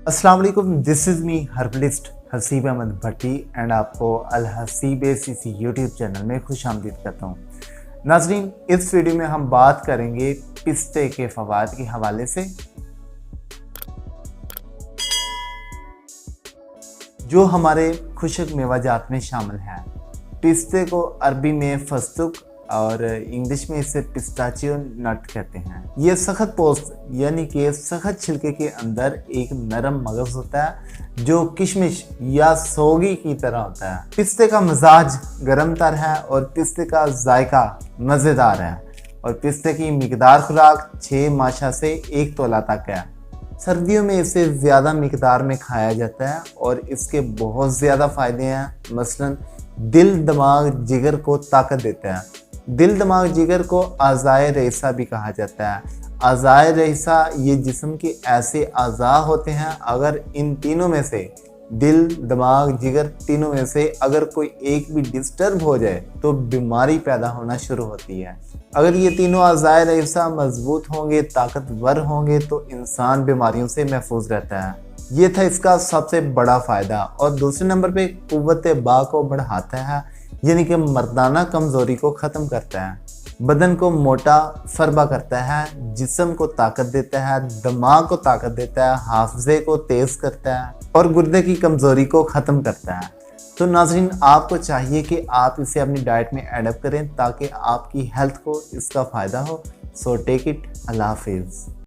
अस्सलाम वालेकुम, this is me herbalist Haseeb Ahmed Bhatti and आपको Al Haseeb CC YouTube channel में खुश आमदीद करता हूँ। नाजरीन, इस वीडियो में हम बात करेंगे पिस्ते के फ़वाद के हवाले से, जो हमारे खुशक मेवाजात में शामिल हैं। पिस्ते को अरबी में फस्तुक और इंग्लिश में इसे पिस्ताचियो नट कहते हैं। ये सख्त पोस्ट यानी कि सख्त छिलके के अंदर एक नरम मगज़ होता है जो किशमिश या सोगी की तरह होता है। पिस्ते का मिजाज गर्म तर है और पिस्ते का जायका मज़ेदार है और पिस्ते की मिकदार खुराक 6 माशा से 1 तोला तक है। सर्दियों में इसे ज़्यादा मिकदार में खाया जाता है और इसके बहुत ज़्यादा फ़ायदे हैं। मसलन दिल, दिमाग, जिगर को ताकत देता है। दिल, दिमाग, जिगर को आज़ाए रईसा भी कहा जाता है। आज़ाए रईसा ये जिस्म के ऐसे अज़ा होते हैं, अगर इन तीनों में से दिल, दिमाग, जिगर तीनों में से अगर कोई एक भी डिस्टर्ब हो जाए तो बीमारी पैदा होना शुरू होती है। अगर ये तीनों आज़ाए रईसा मजबूत होंगे, ताकतवर होंगे तो इंसान बीमारियों से महफूज रहता है। ये था इसका सबसे बड़ा फ़ायदा। और दूसरे नंबर पे कुव्वत बा को बढ़ाता है, यानी कि मर्दाना कमज़ोरी को ख़त्म करता है, बदन को मोटा फरबा करता है, जिस्म को ताकत देता है, दिमाग को ताकत देता है, हाफजे को तेज़ करता है और गुर्दे की कमज़ोरी को ख़त्म करता है। तो नाज़रीन, आपको चाहिए कि आप इसे अपनी डाइट में एडअप करें ताकि आपकी हेल्थ को इसका फ़ायदा हो। So take it. अल्लाह हाफिज़।